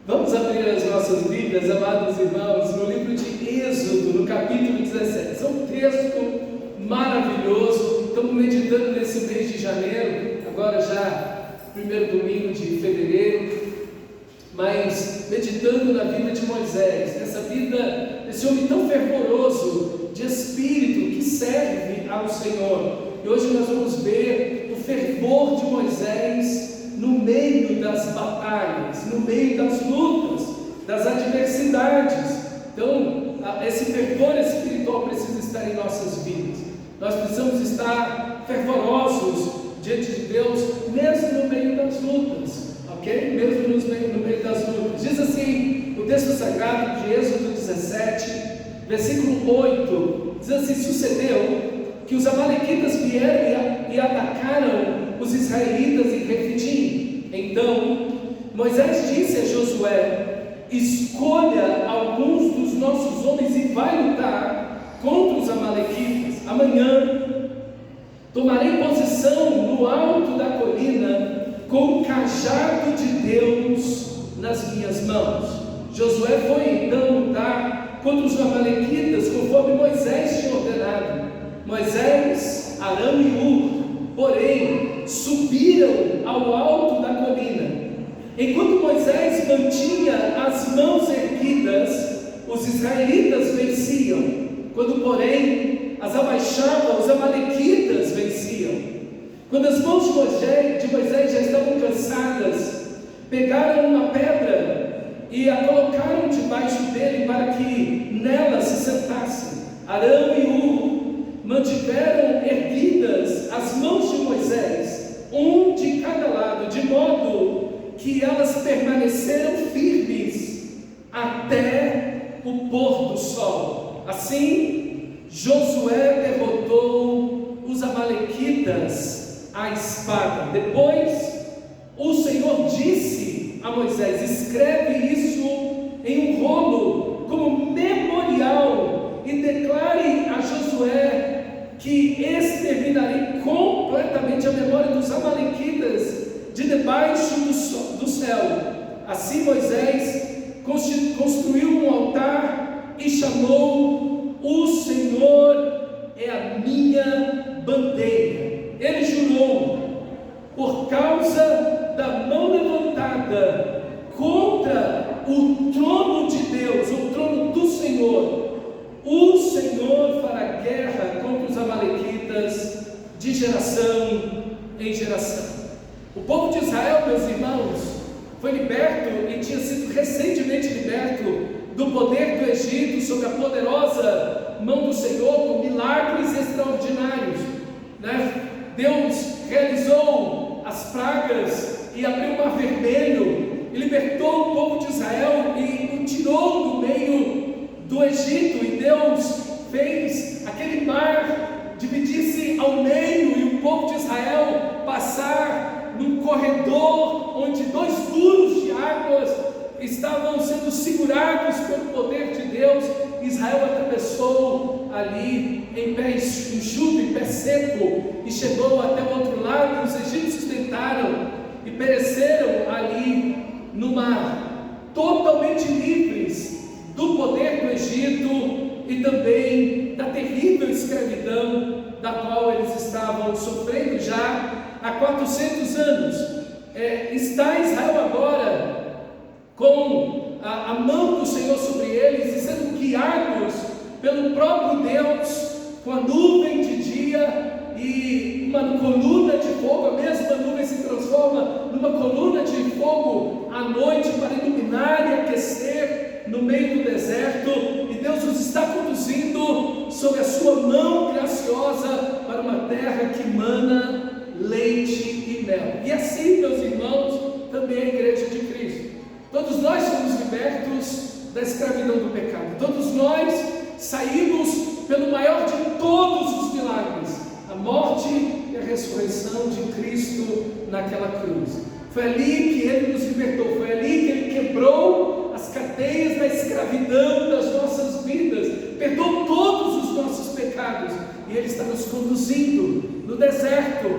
Vamos abrir as nossas Bíblias, amados irmãos, no livro de Êxodo, no capítulo 17. É um texto maravilhoso. Estamos meditando nesse mês de janeiro, agora já primeiro domingo de fevereiro, mas meditando na vida de Moisés, nessa vida desse homem tão fervoroso de espírito que serve ao Senhor. E hoje nós vamos ver o fervor de Moisés no meio das batalhas, no meio das lutas, das adversidades. Então, esse fervor espiritual precisa estar em nossas vidas. Nós precisamos estar fervorosos diante de Deus, mesmo no meio das lutas, ok? Mesmo no meio das lutas. Diz assim o texto sagrado de Êxodo 17, versículo 8, diz assim: sucedeu que os amalequitas vieram e atacaram os israelitas em Refidim. Então Moisés disse a Josué: escolha alguns dos nossos homens e vai lutar contra os amalequitas. Amanhã tomarei posição no alto da colina com o cajado de Deus nas minhas mãos. Josué foi então lutar contra os amalequitas conforme Moisés tinha ordenado. Moisés, Arão e Hur, porém, subiram ao alto da colina. Enquanto Moisés mantinha as mãos erguidas, os israelitas venciam. Quando, porém, as abaixava, os amalequitas venciam. Quando as mãos de Moisés já estavam cansadas, pegaram uma pedra e a colocaram debaixo dele para que nela se sentassem. Arão e Hur mantiveram erguidas as mãos de Moisés, um de cada lado, de modo que elas permaneceram firmes até o pôr do sol. Assim, Josué derrotou os amalequitas à espada. Depois, o Senhor disse a Moisés: escreve isso em um rolo como memorial e declare a Josué que exterminarei completamente a memória dos amalequitas de debaixo do céu. Assim Moisés construiu um altar e chamou: o Senhor é a minha bandeira. Ele jurou: por causa da mão levantada contra o trono de Deus, o trono do Senhor, o Senhor fará guerra contra os amalequitas de geração em geração. O povo de Israel, meus irmãos, foi liberto e tinha sido recentemente liberto do poder do Egito sob a poderosa mão do Senhor, com milagres extraordinários, né? Deus realizou as pragas e abriu o mar vermelho e libertou o povo de Israel e o tirou do meio do Egito, e Deus fez aquele mar dividir-se ao meio e o povo de Israel passar num corredor onde 2 muros de águas estavam sendo segurados pelo poder de Deus. Israel atravessou ali em pé enxuto, em pé seco, e chegou até o outro lado. Os egípcios tentaram e pereceram ali no mar, totalmente livres do poder do Egito e também da terrível escravidão da qual eles estavam sofrendo já há 400 anos. Está Israel agora com a mão do Senhor sobre eles e sendo guiados pelo próprio Deus, com a nuvem de dia e uma coluna de fogo. A mesma nuvem se transforma numa coluna de fogo à noite para iluminar e aquecer no meio do deserto, e Deus nos está conduzindo sob a sua mão graciosa para uma terra que mana leite e mel. E assim, meus irmãos, também a igreja de Cristo. Todos nós somos libertos da escravidão do pecado. Todos nós saímos pelo maior de todos os milagres, a morte e a ressurreição de Cristo naquela cruz. Foi ali que Ele nos libertou, foi ali que Ele quebrou as cadeias da escravidão das nossas vidas, perdoou todos os nossos pecados, e Ele está nos conduzindo no deserto,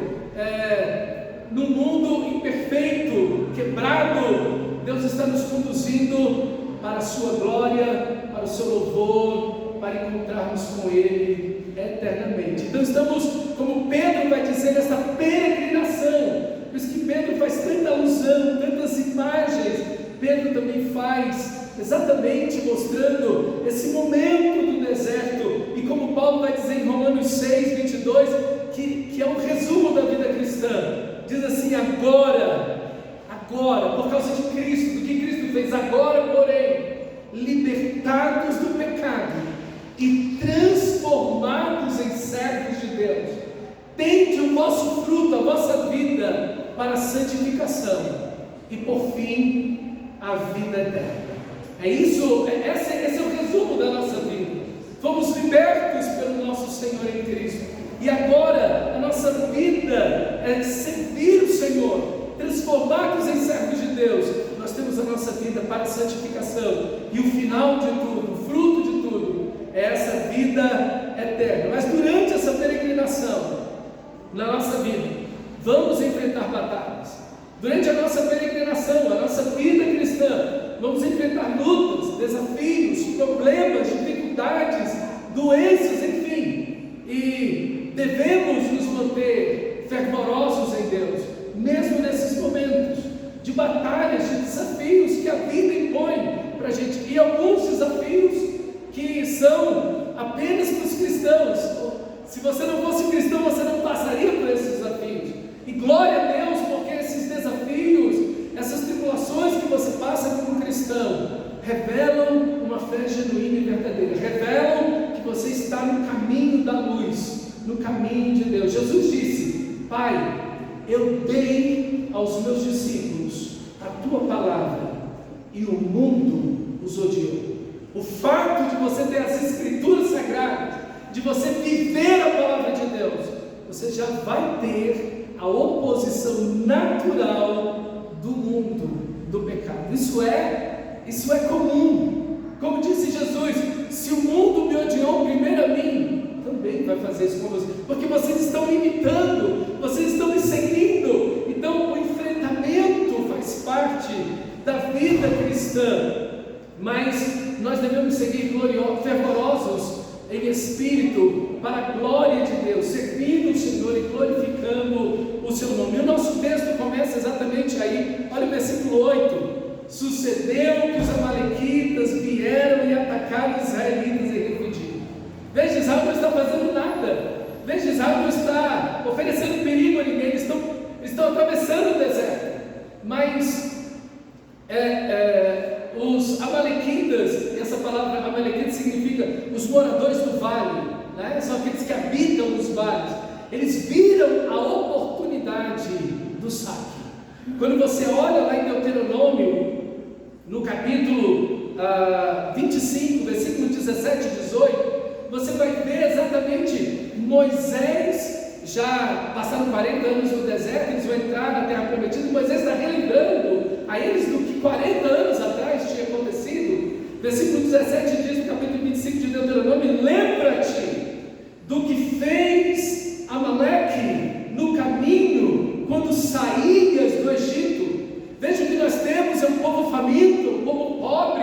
no mundo imperfeito, quebrado. Deus está nos conduzindo para a sua glória, para o seu louvor, para encontrarmos com Ele eternamente. Então estamos, como Pedro vai dizer, nessa peregrinação. Por isso que Pedro faz tanta alusão, tantas imagens. Pedro também faz exatamente mostrando esse momento do deserto, e como Paulo vai dizer em Romanos 6, 22, que é um resumo da vida cristã. Diz assim: agora, por causa de Cristo, do que Cristo fez, agora, porém, libertados do pecado e transformados em servos de Deus, tende o vosso fruto, a vossa vida, para a santificação e, por fim, a vida eterna. É isso, esse é o resumo da nossa vida. Fomos libertos pelo nosso Senhor em Cristo, e agora a nossa vida é servir o Senhor, transformados em servos de Deus. Nós temos a nossa vida para a santificação, e o final de tudo, o fruto de tudo, é essa vida eterna. Mas durante essa peregrinação, na nossa vida, vamos enfrentar batalhas. Durante a nossa peregrinação, a nossa vida cristã, vamos enfrentar lutas, desafios, problemas, dificuldades, doenças, enfim. E devemos nos manter fervorosos em Deus, mesmo nesses momentos de batalhas, de desafios que a vida impõe para a gente. E alguns desafios que são apenas para os cristãos. Se você não fosse cristão, você não passaria por esses desafios. E glória a Deus, porque esses desafios, essas tribulações que você passa como cristão, revelam uma fé genuína e verdadeira, revelam que você está no caminho da luz, no caminho de Deus. Jesus disse: Pai, eu dei aos meus discípulos a tua palavra, e o mundo os odiou. O fato de você ter as escrituras sagradas, de você viver a palavra de Deus, você já vai ter a oposição natural do mundo, do pecado. Isso é comum. Como disse Jesus: se o mundo me odiou primeiro a mim, também vai fazer isso com vocês, porque vocês estão me imitando, vocês estão me seguindo. Então o enfrentamento faz parte da vida cristã, mas nós devemos seguir fervorosos em espírito, para a glória de Deus, servindo o Senhor e glorificando o seu nome. E o nosso texto começa exatamente aí. Olha o versículo 8: sucedeu que os amalequitas vieram e atacaram os israelitas em Refidim. Veja, Israel não está fazendo nada. Veja, Israel não está oferecendo perigo a ninguém. Eles estão atravessando o deserto. Mas os amalequitas, e essa palavra amalequita significa os moradores do vale, né? São aqueles que habitam nos vales. Eles viram a oportunidade do saque. Quando você olha lá em Deuteronômio, no capítulo 25, versículo 17 e 18, você vai ver exatamente Moisés. Já passaram 40 anos no deserto, eles vão entrar na terra prometida. Moisés está relembrando a eles do que 40 anos atrás tinha acontecido. Versículo 17 diz, no capítulo 25 de Deuteronômio: lembra-te do que fez Amaleque no caminho, quando saías do Egito. Veja, o que nós temos é um povo faminto, um povo pobre,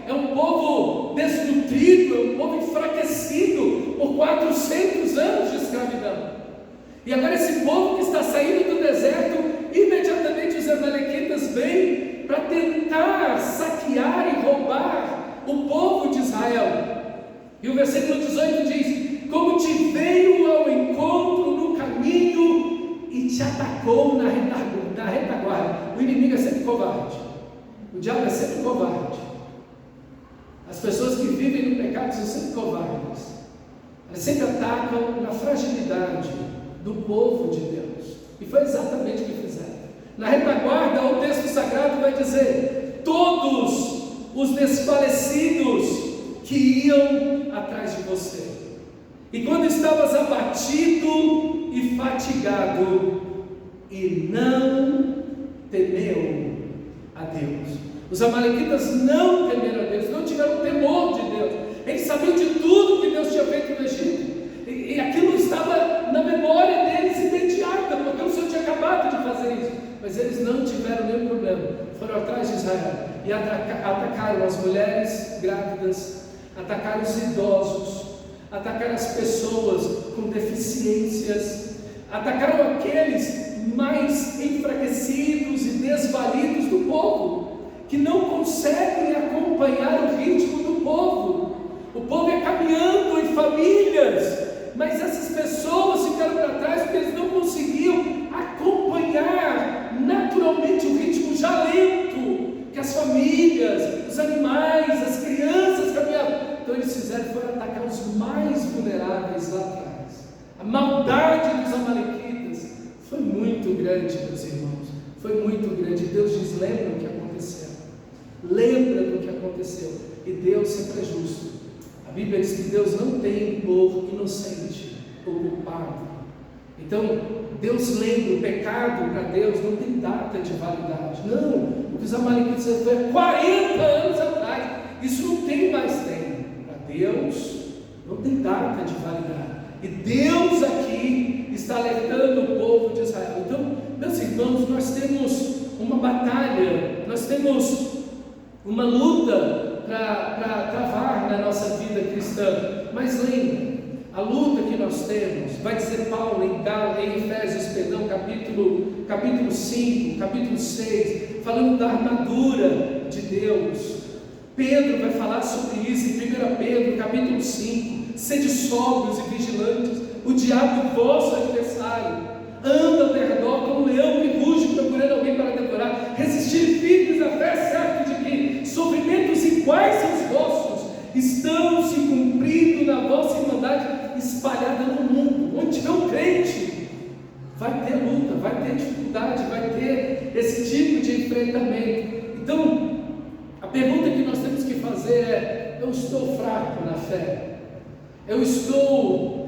é um povo desnutrido, é um povo enfraquecido por 400 anos de escravidão. E agora esse povo que está saindo do deserto, imediatamente os amalequitas vêm para tentar saquear e roubar o povo de Israel. E o versículo 18 diz: como te veio ao encontro no caminho e te atacou na retaguarda. O inimigo é sempre covarde, o diabo é sempre covarde. As pessoas que vivem no pecado são sempre covardes. Elas sempre atacam na fragilidade do povo de Deus. E foi exatamente o que fizeram. Na retaguarda, o texto sagrado vai dizer: todos os desfalecidos que iam atrás de você. E quando estavas abatido e fatigado, e não temeu a Deus. Os amalequitas não temeram a Deus, não tiveram temor de Deus. Eles sabiam de tudo que Deus tinha feito no Egito. E aquilo estava na memória deles imediata, porque o Senhor tinha acabado de fazer isso. Mas eles não tiveram nenhum problema, foram atrás de Israel. e atacaram as mulheres grávidas, atacaram os idosos, atacaram as pessoas com deficiências, atacaram aqueles mais enfraquecidos e desvalidos do povo, que não conseguem acompanhar o ritmo do povo. O povo é caminhando em famílias, mas essas pessoas ficaram para trás porque eles não conseguiam acompanhar naturalmente o ritmo já lento que as famílias, os animais, as crianças caminhavam. Então eles foram atacar os mais vulneráveis lá atrás. A maldade dos amalequitas foi muito grande, meus irmãos, foi muito grande. Deus diz: lembra o que aconteceu, lembra do que aconteceu. E Deus sempre é justo. A Bíblia diz que Deus não tem povo inocente ou culpado. Então Deus lembra. O pecado para Deus não tem data de validade. Não, o que os amalequitas fizeram foi 40 anos atrás. Isso não tem mais tempo. Para Deus não tem data de validade. E Deus aqui está alertando o povo de Israel. Então, meus irmãos, nós temos uma batalha, nós temos uma luta para travar na nossa vida cristã. Mas lembre, a luta que nós temos, vai dizer Paulo em Efésios, capítulo 5, capítulo 6, falando da armadura de Deus. Pedro vai falar sobre isso em 1 Pedro, capítulo 5, sede sóbrios e vigilantes, o diabo, vosso adversário, anda ao redor como um leão que ruge procurando alguém para devorar. Resistir firmes à fé, certo de que sofrimentos iguais aos vossos estão se cumprindo na vossa irmandade espalhada no mundo. Onde tiver um crente, vai ter luta, vai ter dificuldade, vai ter esse tipo de enfrentamento. Então, a pergunta que nós temos que fazer é: eu estou fraco na fé? Eu estou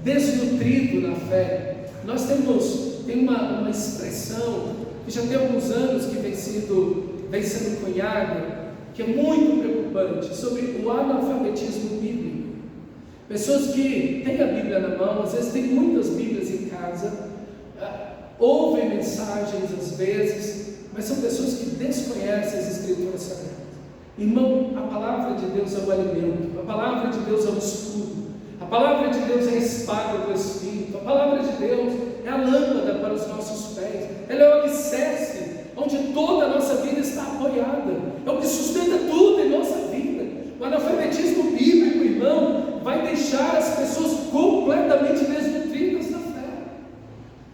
desnutrido na fé? Nós tem uma expressão que já tem alguns anos que vem sendo cunhada, que é muito preocupante, sobre o analfabetismo bíblico. Pessoas que têm a Bíblia na mão, às vezes têm muitas Bíblias em casa, ouvem mensagens às vezes, mas são pessoas que desconhecem as Escrituras Sagradas. Irmão, a palavra de Deus é o alimento, a palavra de Deus é o escudo, a palavra de Deus é a espada do Espírito, a palavra de Deus é a lâmpada para os nossos pés, ela é o alicerce onde toda a nossa vida está apoiada, é o que sustenta tudo em nossa vida. O analfabetismo bíblico, irmão, vai deixar as pessoas completamente desnutridas na fé.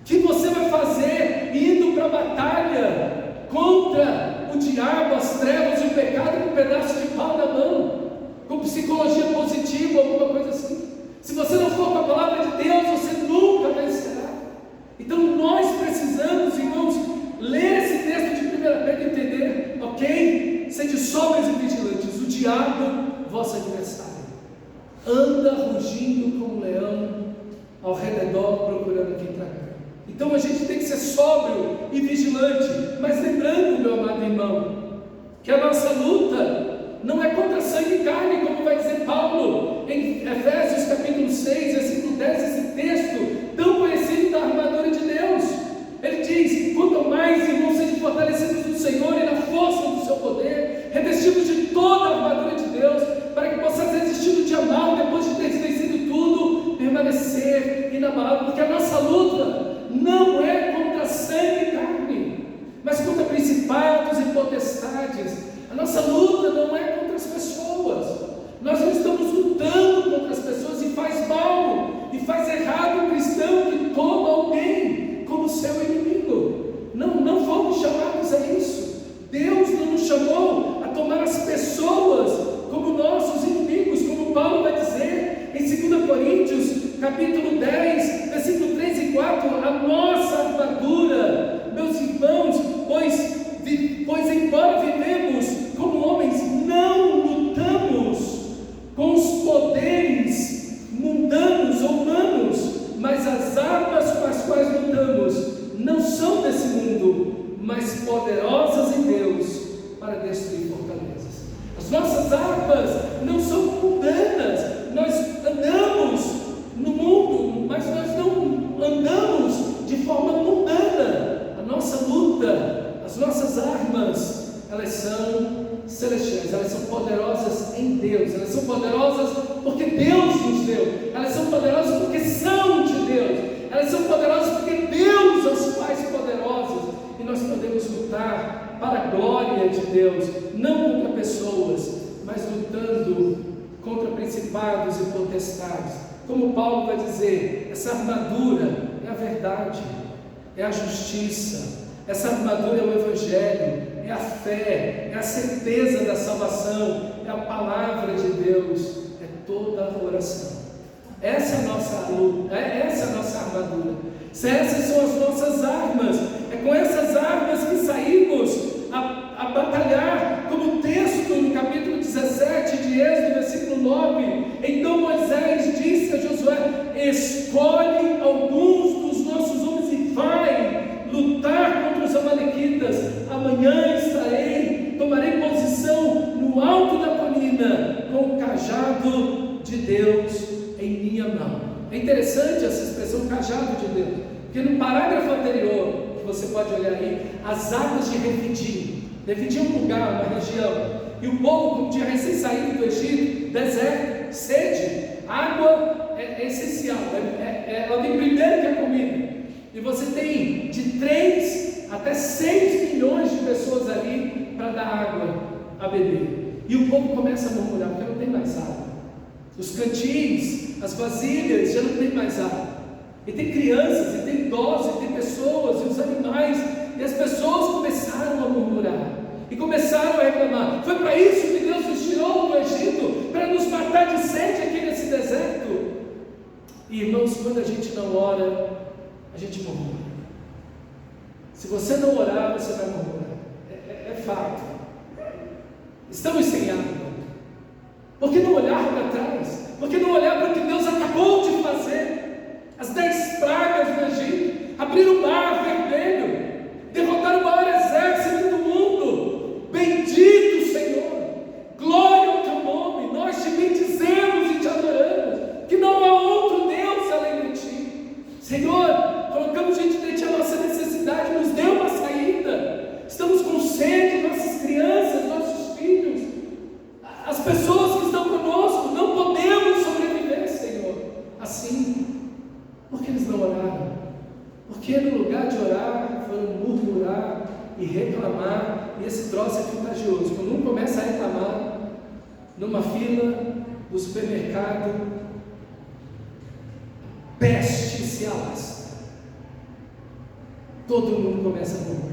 O que você vai fazer indo para a batalha contra o diabo, as trevas e o pecado com um pedaço de pau na mão, com psicologia positiva, alguma coisa assim? Se você não for com a palavra de Deus, você nunca vencerá. Então nós precisamos, irmãos, ler esse texto de 1 Pedro e entender, ok? Sede sóbrios e vigilantes, o diabo, vosso adversário, anda rugindo como um leão ao redor procurando quem tragar. Então a gente tem que ser sóbrio e vigilante, mas lembrando, meu amado irmão, que a nossa luta não é contra sangue e carne, como vai dizer Paulo em Efésios capítulo 6, versículo 10, esse texto tão conhecido da armadura de Deus. Ele diz: quanto mais, irmãos, sejam fortalecidos no Senhor e na força do seu poder, revestidos de toda a armadura de Deus, para que possais resistir no dia mal, depois de ter vencido tudo, permanecer inabalável. Porque a nossa luta não é contra sangue e carne, mas contra principados e potestades. A nossa luta não é contra as pessoas. Nós não estamos lutando contra as pessoas, e faz mal, e faz errado o cristão que toma alguém como seu inimigo. Não fomos chamados a isso. Deus não nos chamou a tomar as pessoas como nossos inimigos, como Paulo vai dizer em 2 Coríntios, capítulo 10, versículo 3 e 4, a nossa armadura, meus irmãos, pois embora vivemos como homens, não lutamos com os poderes mundanos ou humanos, mas as armas com as quais lutamos não são desse mundo, mas poderosas em Deus para destruir fortalezas. As nossas armas não são mundanas. Nós andamos no mundo, mas nós não andamos de forma mundana. A nossa luta, as nossas armas, elas são celestiais, elas são poderosas em Deus, elas são poderosas porque Deus nos deu, elas são poderosas porque são de Deus, elas são poderosas porque Deus as faz poderosas, e nós podemos lutar para a glória de Deus, não contra pessoas, mas lutando contra principados e potestades. Como Paulo vai dizer, essa armadura é a verdade, é a justiça, essa armadura é o Evangelho, é a fé, é a certeza da salvação, é a palavra de Deus, é toda a oração. Essa é a nossa luta, essa é a nossa armadura, essas são as nossas armas, é com essas armas que saímos a batalhar, como o texto no capítulo 17 de Êxodo, versículo 9, então Moisés disse a Josué: escolhe alguns dos nossos homens e vai lutar contra os amalequitas, amanhã tomarei posição no alto da colina, com o cajado de Deus em minha mão. É interessante essa expressão, cajado de Deus, porque no parágrafo anterior, que você pode olhar aí, as águas de Refidim é um lugar, uma região, e o povo, como tinha recém saído do Egito, deserto, sede, água é essencial, ela vem primeiro que a comida, e você tem de 3 até 6 milhões de pessoas ali para dar água a beber, e o povo começa a murmurar, porque não tem mais água, os cantins, as vasilhas já não tem mais água, e tem crianças, e tem idosos, e tem pessoas, e os animais, e as pessoas começaram a murmurar, e começaram a reclamar. Foi para isso que Deus nos tirou do Egito, para nos matar de sede aqui nesse deserto. E irmãos, quando a gente não ora, a gente murmura. Se você não orar, você vai murmurar, é fato. Estamos sem água. Por que não olhar para trás? Por que não olhar para o que Deus acabou de fazer? As 10 pragas do Egito, abrir o mar vermelho, derrotar o maior exército do mundo. Bendito Senhor, glória ao teu nome, nós te bendizemos e te adoramos, que não há outro Deus além de ti. Senhor, colocamos diante de ti a nossa necessidade, nos dê uma saída. Estamos com sede, nossas crianças, nossos filhos, as pessoas que estão conosco, não podemos sobreviver, Senhor, assim. Por que eles não oraram? Porque no lugar de orar, foram murmurar e reclamar, e esse troço é contagioso. Quando um começa a reclamar, numa fila do supermercado, peste se alastra, todo mundo começa a murmurar,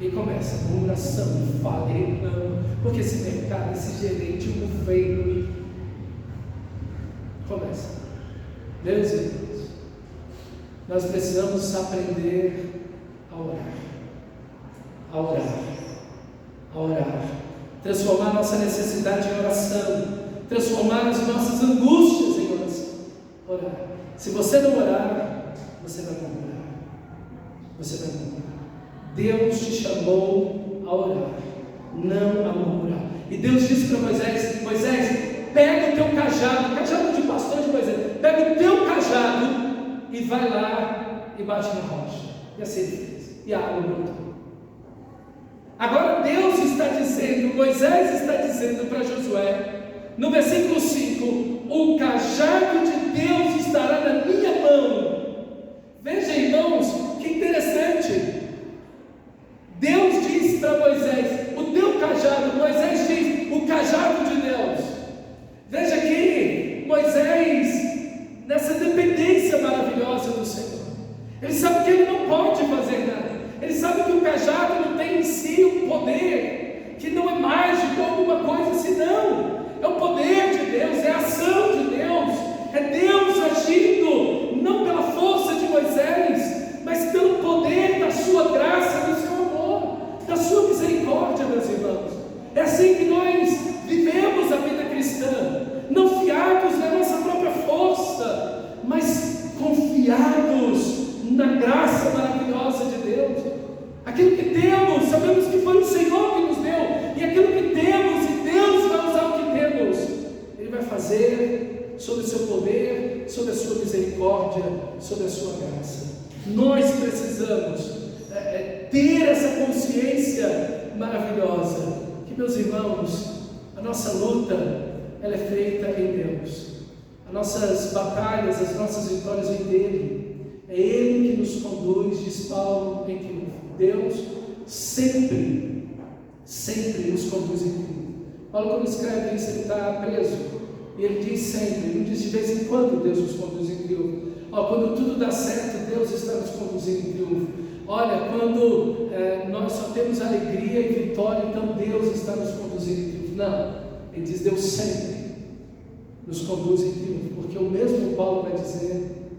e começa a murmuração, fala e reclama, porque esse mercado, esse gerente, o governo, começa. Meus irmãos, nós precisamos aprender a orar, transformar nossa necessidade em oração, transformar as nossas angústias em oração, orar. Se você não orar, você vai murmurar, Deus te chamou a orar, não a murmurar. E Deus disse para Moisés: pega o teu cajado, cajado de pastor de Moisés, pega o teu cajado e vai lá e bate na rocha. E assim ele fez, e a água brotou. Agora Deus está dizendo, Moisés está dizendo para Josué, no versículo 5, o cajado de Deus estará na minha mão. Veja, irmãos, que interessante. Deus diz para Moisés, o teu cajado, Moisés diz, o cajado de Deus. Veja aqui, Moisés, nessa dependência maravilhosa do Senhor, ele sabe que ele não pode fazer nada, ele sabe que o cajado não tem em si um poder, que não é mágico ou alguma coisa assim, não, é o poder de Deus, é a ação de Deus, é Deus agindo, não pela força de Moisés, mas pelo poder da sua graça, do seu amor, da sua misericórdia, meus irmãos. É assim que nós vivemos a vida cristã, não fiados na nossa própria força, mas confiados na graça maravilhosa de Deus. Aquilo que temos, sabemos que foi o Senhor que nos deu, e aquilo que temos, e Deus vai usar o que temos, Ele vai fazer sobre o seu poder, sobre a sua misericórdia, sobre a sua graça. Nós precisamos ter essa consciência maravilhosa, que meus irmãos, a nossa luta, ela é feita em Deus. As nossas batalhas, as nossas vitórias vêm dele. É Ele que nos conduz, diz Paulo, em triunfo. Deus sempre nos conduz em triunfo. Paulo, quando escreve isso, ele está preso. E ele diz sempre, ele não diz de vez em quando Deus nos conduz em triunfo. Quando tudo dá certo, Deus está nos conduzindo em triunfo. Olha, quando nós só temos alegria e vitória, então Deus está nos conduzindo em triunfo. Não, ele diz, Deus sempre nos conduz em triunfo, porque o mesmo Paulo vai dizer,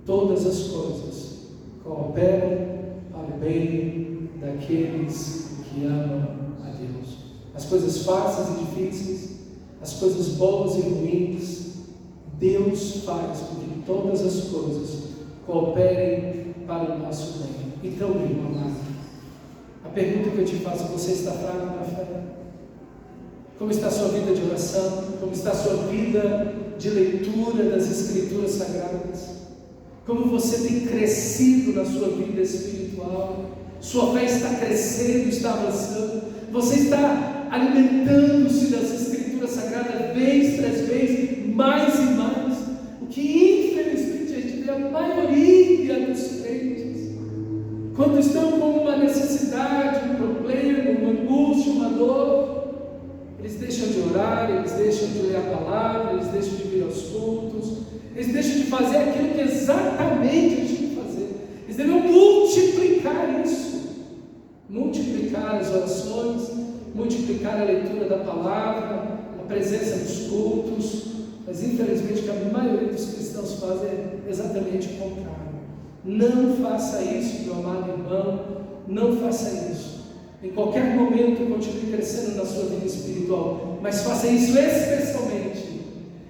todas as coisas cooperam para o bem daqueles que amam a Deus. As coisas fáceis e difíceis, as coisas boas e ruins, Deus faz com que todas as coisas cooperem para o nosso bem. Então, meu irmão amado, a pergunta que eu te faço, você está fraco na fé? Como está a sua vida de oração? Como está a sua vida de leitura das Escrituras Sagradas? Como você tem crescido na sua vida espiritual? Sua fé está crescendo, está avançando? Você está alimentando-se das Escrituras Sagradas vez tras vez, mais e mais? O que infelizmente a gente vê a maioria dos crentes, quando estão com uma necessidade, um problema, uma angústia, uma dor, eles deixam de orar, eles deixam de ler a palavra, eles deixam de vir aos cultos, eles deixam de fazer aquilo que exatamente eles tinham que fazer. Eles devem multiplicar isso, multiplicar as orações, multiplicar a leitura da palavra, a presença nos cultos, mas infelizmente o que a maioria dos cristãos fazem é exatamente o contrário. Não faça isso, meu amado irmão, não faça isso. Em qualquer momento continue crescendo na sua vida espiritual, mas faça isso especialmente,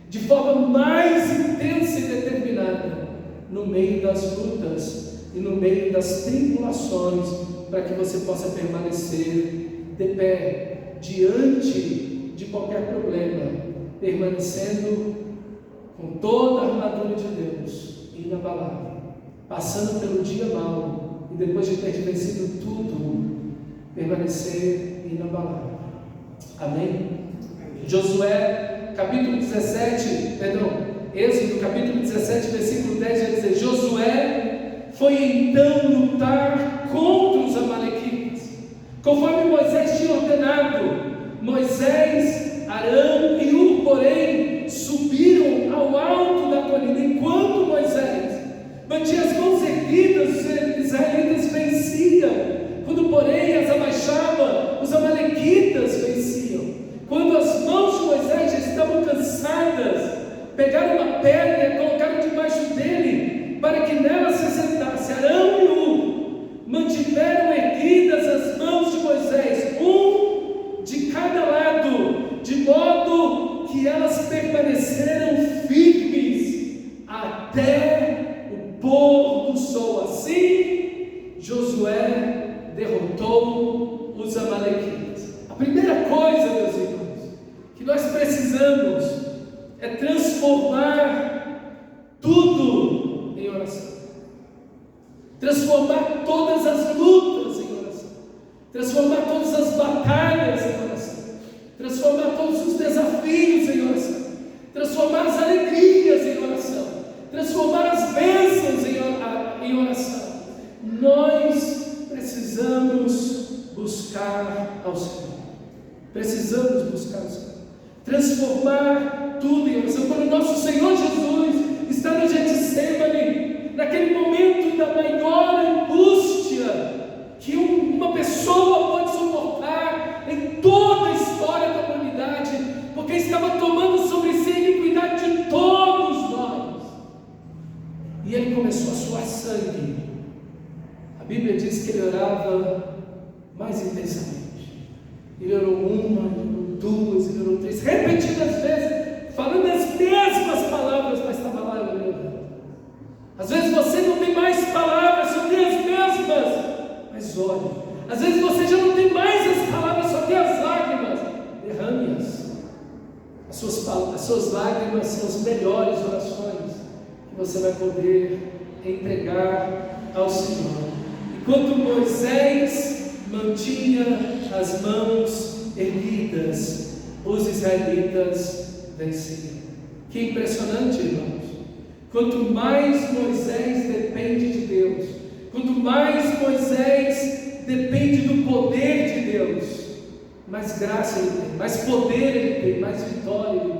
de forma mais intensa e determinada, no meio das lutas e no meio das tribulações, para que você possa permanecer de pé, diante de qualquer problema, permanecendo com toda a armadura de Deus, inabalável, passando pelo dia mau, e depois de ter vencido tudo, permanecer inabalável. Amém? Josué, capítulo 17, Êxodo, capítulo 17, versículo 10, vai dizer, Josué foi então lutar contra os amalequitas, conforme Moisés tinha ordenado. Moisés, Arão e Hur, porém, subiram ao alto da colina, enquanto Moisés mantinha as mãos erguidas, os israelitas venciam. Quando, porém, as abaixava, os amalequitas venciam. Quando as mãos de Moisés já estavam cansadas, pegaram uma pedra e a colocaram debaixo dele, para que nela se sentasse. Arão e Hur mantiveram erguidas as mãos de Moisés, um de cada lado, de modo que elas permaneceram firmes até o pôr do sol. Assim, Josué derrotou os amalequitas. A primeira coisa, meus irmãos, que nós precisamos é transformar tudo em oração, transformar todas as lutas em oração, transformar todas as batalhas em oração, transformar todos os desafios em oração, transformar as alegrias em oração, transformar as bênçãos em oração. Nós precisamos buscar ao Senhor. Precisamos buscar ao Senhor. Transformar tudo em oração. Quando o nosso Senhor Jesus está no Getsemane, naquele momento da maior angústia que uma pessoa pode suportar em toda a história da humanidade, porque estava tomando sobre si a iniquidade de todos nós. E ele começou a suar sangue. A Bíblia diz que ele orava mais intensamente. Ele orou uma, ele orou duas, ele orou três, repetidas vezes, falando as mesmas palavras, mas estava lá orando. Às vezes você não tem mais palavras, só tem as mesmas, mas ore. Às vezes você já não tem mais as palavras, só tem as lágrimas, derrame-as. As suas lágrimas são as melhores orações que você vai poder entregar ao Senhor. Enquanto Moisés mantinha as mãos erguidas, os israelitas venciam. Que impressionante, irmãos. Quanto mais Moisés depende de Deus, quanto mais Moisés depende do poder de Deus, mais graça ele tem, mais poder ele tem, mais vitória ele tem.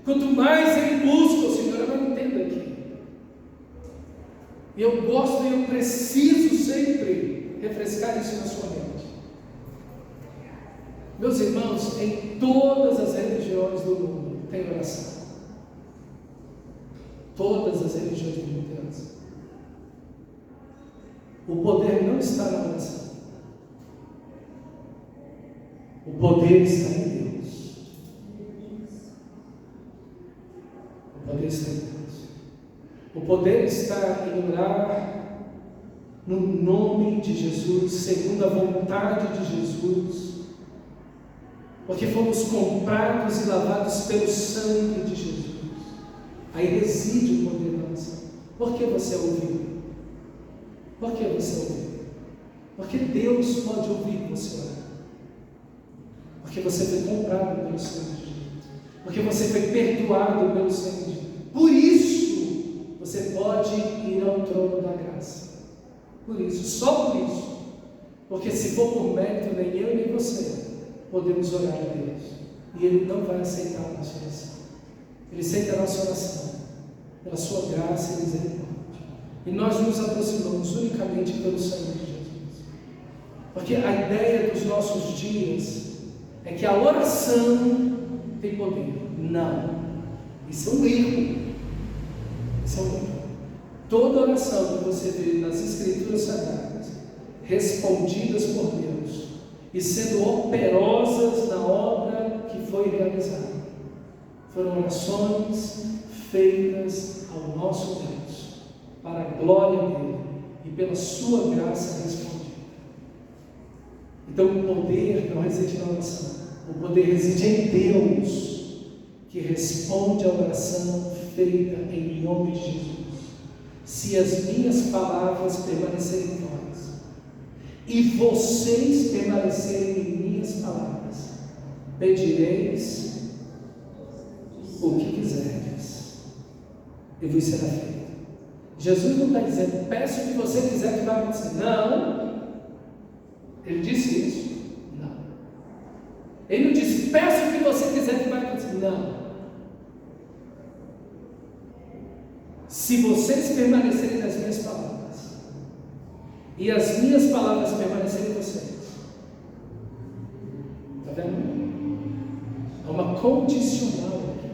Quanto mais ele busca o Senhor, eu não entendo aqui. E eu gosto e eu preciso sempre refrescar isso na sua mente. Meus irmãos, em todas as religiões do mundo tem oração. Todas as religiões do mundo têm oração. O poder não está na oração. O poder está em Deus. O poder está em Deus. O poder está em orar no nome de Jesus, segundo a vontade de Jesus, porque fomos comprados e lavados pelo sangue de Jesus. Aí reside o poder da oração. Por que você ouviu? Por que você ouviu? Porque Deus pode ouvir você orar. Porque você foi comprado pelo sangue de Jesus. Porque você foi perdoado pelo sangue de Jesus. Por isso você pode ir ao trono da graça. Por isso, só por isso. Porque se for por mérito, nem eu nem você podemos orar a Deus. E Ele não vai aceitar a nossa oração. Ele aceita a nossa oração pela sua graça e misericórdia. E nós nos aproximamos unicamente pelo sangue de Jesus. Porque a ideia dos nossos dias é que a oração tem poder. Não. Isso é um erro. Isso é um erro. Toda oração que você vê nas Escrituras Sagradas, respondidas por Deus e sendo operosas na obra que foi realizada, foram orações feitas ao nosso Deus, para a glória dele e pela sua graça respondida. Então o poder não reside na oração, o poder reside em Deus, que responde à oração feita em nome de Jesus. Se as minhas palavras permanecerem em vós, e vocês permanecerem em minhas palavras, pedireis o que quiserdes, e vos será feito. Jesus não está dizendo, peço o que você quiser que vai acontecer. Não. Ele disse isso? Não. Ele não disse, peço o que você quiser que vai acontecer. Não. Se vocês permanecerem nas minhas palavras, e as minhas palavras permanecerem em vocês, está vendo? É uma condicional aqui.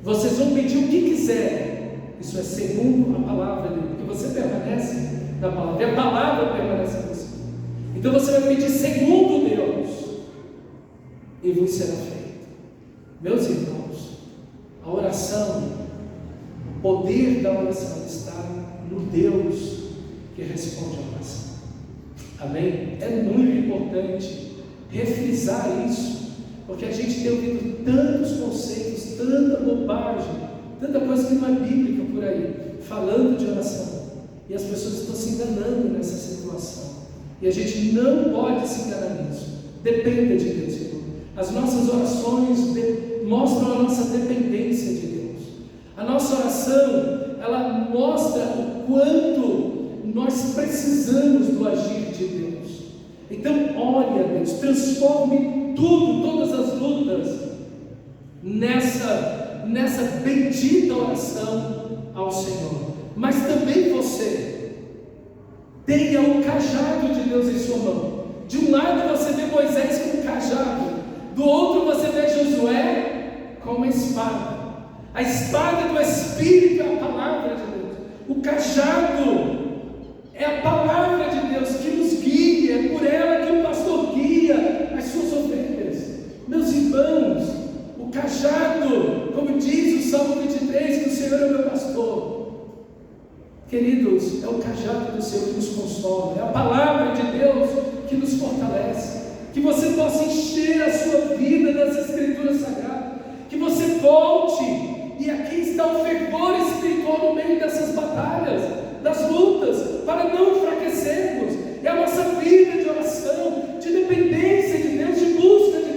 Vocês vão pedir o que quiserem. Isso é segundo a palavra dele, porque você permanece na palavra, e a palavra permanece em você. Então você vai pedir segundo Deus, e vos será feito. Meus irmãos, a oração, o poder da oração está no Deus que responde à oração. Amém? É muito importante refrisar isso, porque a gente tem ouvido tantos conceitos, tanta bobagem, tanta coisa que não é bíblica por aí, falando de oração, e as pessoas estão se enganando nessa situação, e a gente não pode se enganar nisso. Dependa de Deus, irmão. As nossas orações mostram a nossa dependência de Deus. A nossa oração, ela mostra o quanto nós precisamos do agir de Deus. Então ore a Deus, transforme tudo, todas as lutas nessa bendita oração ao Senhor. Mas também você tenha o cajado de Deus em sua mão. De um lado você vê Moisés com o cajado, do outro você vê Josué com uma espada. A espada do Espírito é a palavra de Deus. O cajado é a palavra de Deus que nos guia, é por ela que o pastor guia as suas ovelhas. Meus irmãos, o cajado, como diz o Salmo 23, que o Senhor é meu pastor. Queridos, é o cajado do Senhor que nos consola, é a palavra de Deus que nos fortalece. Que você possa encher a sua vida das Escrituras Sagradas, que você volte, e aqui está o fervor espiritual no meio dessas batalhas, das lutas, para não enfraquecermos. É a nossa vida de oração, de dependência de Deus, de busca de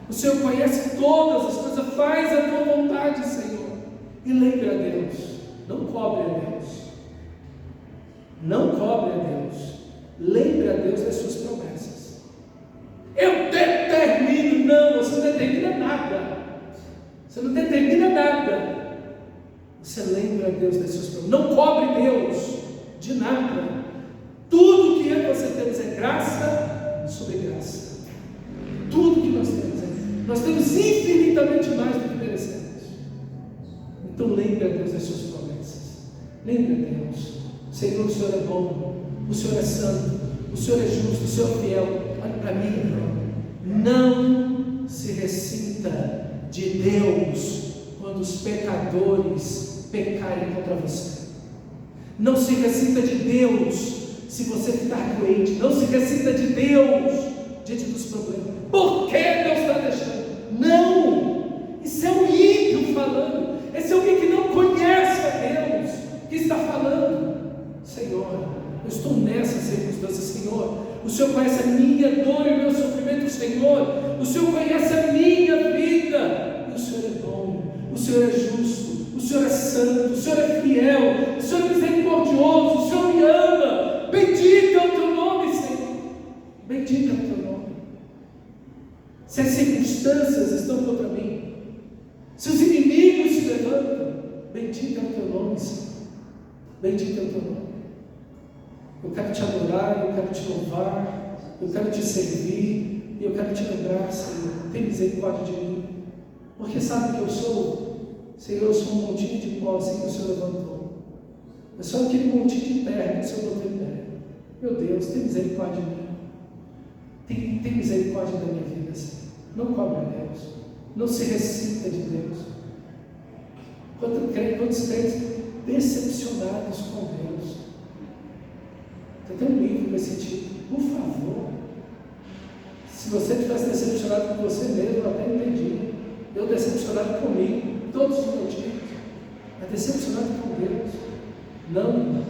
O Senhor conhece todas as coisas, faz a tua vontade, Senhor. E lembre a Deus, não cobre a Deus. Não cobre a Deus. Lembre a Deus das suas promessas. Eu determino, não, você não determina nada. Você não determina nada. Você lembra a Deus das suas promessas. Não cobre Deus de nada. Tudo que você temos é graça sobre graça. Tudo que nós temos infinitamente mais do que merecemos. Então lembre a Deus das suas promessas. Lembre a Deus. Senhor, o Senhor é bom, o Senhor é santo, o Senhor é justo, o Senhor é fiel. Olha para mim, irmão. Não se ressinta de Deus quando os pecadores pecarem contra você. Não se ressinta de Deus se você ficar doente. Não se ressinta de Deus diante dos problemas. Por que Deus está deixando? Não! Isso é um ímpio falando. Esse é alguém que não conhece a Deus que está falando. Senhor, eu estou nessa circunstância, Senhor. O Senhor conhece a minha dor e o meu sofrimento, Senhor. O Senhor conhece a minha vida. E o Senhor é bom, o Senhor é justo, o Senhor é santo, o Senhor é fiel, o Senhor é misericordioso, o Senhor me ama. Bendito é o teu nome, Senhor. Bendito é o teu nome. Se as circunstâncias estão contra mim, se os inimigos se levantam, bendito é o teu nome, Senhor. Bendito é o teu nome. Eu quero te adorar, eu quero te louvar, eu quero te servir, e eu quero te lembrar, Senhor, tem misericórdia de mim, porque sabe que eu sou, Senhor, eu sou um montinho de pó assim que o Senhor levantou, eu sou aquele montinho de terra que o Senhor botou em pé. Meu Deus, tem misericórdia de mim, tem misericórdia da minha vida, Senhor. Não cobre a Deus, não se ressinta de Deus. Quantos crentes decepcionados com Deus? Tem um livro nesse tipo. Por favor, se você estivesse decepcionado com você mesmo, eu até entendi. Eu decepcionado comigo, todos os motivos, mas decepcionado com Deus. Não, irmão,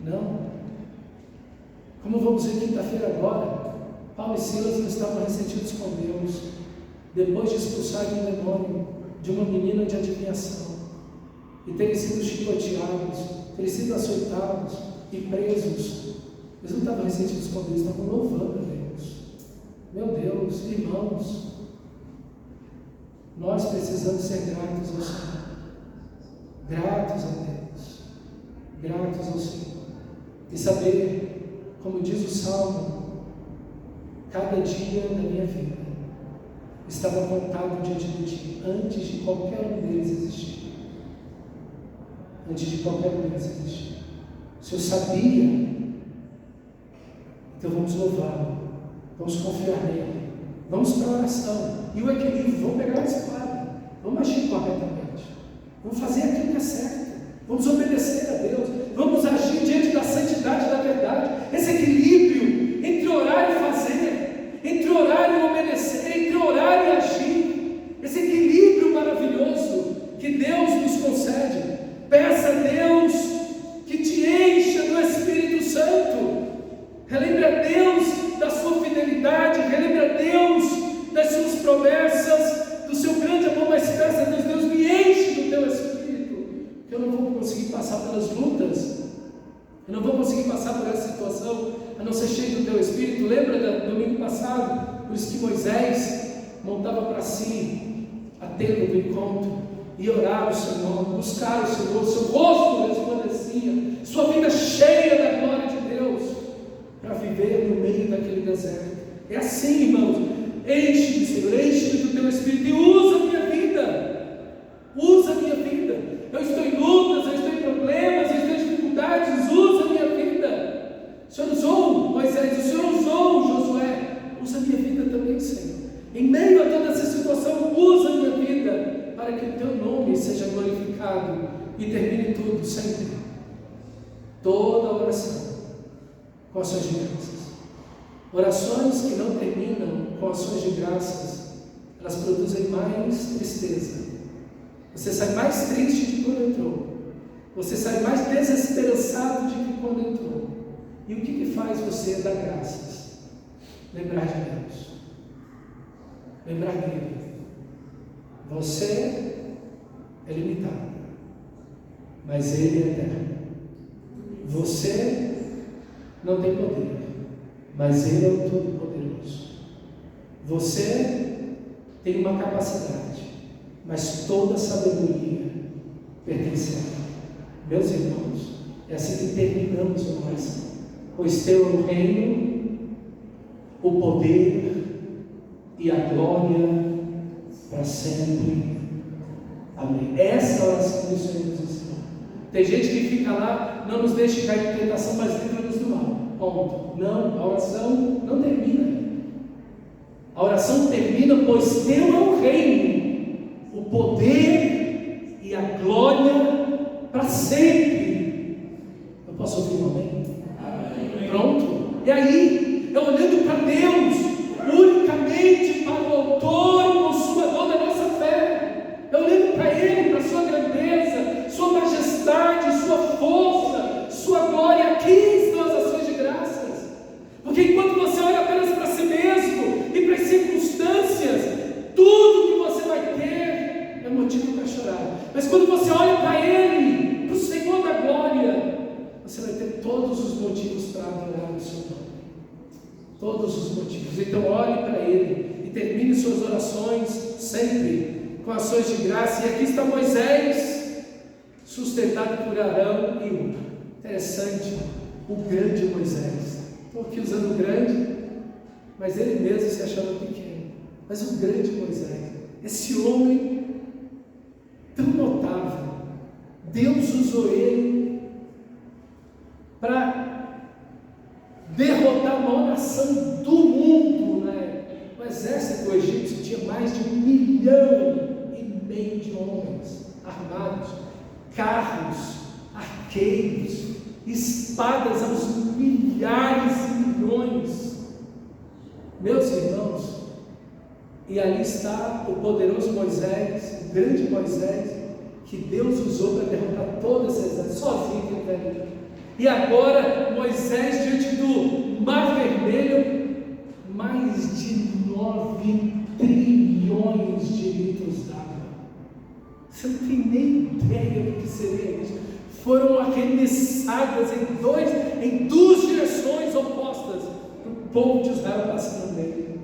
não. Como vamos ver quinta-feira agora, Paulo e Silas estavam ressentidos com Deus, depois de expulsarem um demônio de uma menina de adivinhação, e terem sido chicoteados, terem sido açoitados e presos. Eles não estavam ressentidos com Deus, estavam louvando a Deus. Meu Deus, irmãos, nós precisamos ser gratos ao Senhor. Gratos a Deus. Gratos ao Senhor. E saber, como diz o Salmo, cada dia da minha vida estava contado diante de Ti, antes de qualquer um deles existir. Antes de qualquer um deles existir. O Senhor sabia. Então vamos louvá-lo, vamos confiar nele, vamos para a oração, e o equilíbrio, vamos pegar a espada, vamos agir corretamente, vamos fazer aquilo que é certo, vamos obedecer a Deus, vamos agir diante da santidade da verdade. Esse equilíbrio entre orar e fazer, entre orar e obedecer, entre orar e agir, esse equilíbrio maravilhoso que Deus nos concede. Peça a Deus que te encha do Espírito Santo. Relembre a Deus da sua fidelidade, relembre a Deus das suas promessas, do seu grande amor, mas peça a Deus, Deus me enche do teu Espírito, que eu não vou conseguir passar pelas lutas, eu não vou conseguir passar por essa situação, a não ser cheio do teu Espírito. Lembra do domingo passado, por isso que Moisés montava para si a tenda do encontro, e orar ao Senhor, buscar o Senhor, seu rosto resplandecia, sua vida cheia da glória de Deus, para viver no meio daquele deserto. É assim, irmãos. Enche-me, Senhor, enche-me do teu Espírito e usa a minha vida. Usa a minha vida. Eu estou em lutas, eu estou em problemas, eu estou em dificuldades. Usa a minha vida. O Senhor usou Moisés, o Senhor usou Josué. Usa a minha vida também, Senhor. Em meio a toda essa situação, usa a minha vida para que o teu nome seja glorificado e termine tudo sempre. Toda oração com ações de graças. Orações que não terminam com ações de graças, elas produzem mais tristeza. Você sai mais triste de quando entrou. Você sai mais desesperançado de que quando entrou. E o que faz você dar graças? Lembrar de Deus. Lembrar dele. Você é limitado, mas Ele é eterno. Você não tem poder, mas Ele é o Todo-Poderoso. Você tem uma capacidade, mas toda sabedoria pertence a Ele. Meus irmãos, é assim que terminamos a oração. Pois teu é o reino, o poder e a glória para sempre. Amém. Essa é a oração que o Senhor nos ensinou. Tem gente que fica lá, não nos deixe cair em tentação, mas livra-nos do mal. Ponto. Não, a oração não termina. A oração termina, pois teu é o reino, o poder e a glória para sempre. Eu posso ouvir um amém? Amém. Pronto. E aí, eu olhando para Deus, unicamente para o autor e consumador da nossa fé, eu olhando para Ele, para a sua grandeza, sua majestade, sua força, sua glória. Aqui estão as ações de graças. Porque enquanto você olha apenas para si mesmo e para as circunstâncias, tudo que você vai ter é motivo para chorar. Mas quando você olha para Ele, para o Senhor da glória, você vai ter todos os motivos para adorar o seu nome. Todos os motivos. Então olhe para Ele e termine suas orações sempre com ações de graça. E aqui está Moisés, sustentado por Arão e Hur. Interessante, o grande Moisés. Estou aqui usando o grande, mas ele mesmo se achava pequeno. Mas o grande Moisés, esse homem tão notável, Deus usou ele para derrotar a maior nação do mundo, né? O exército egípcio tinha mais de 1,5 milhão de homens armados, carros, arqueiros, espadas aos milhares e milhões. Meus irmãos, e ali está o poderoso Moisés, o grande Moisés, que Deus usou para derrotar todas essas sozinho que ele. E agora Moisés, diante do Mar Vermelho, mais de 9 trilhões de litros d'água. Você não tem nem ideia do que seria isso. Foram arremessadas em duas direções opostas para o povo de Israel passar no meio.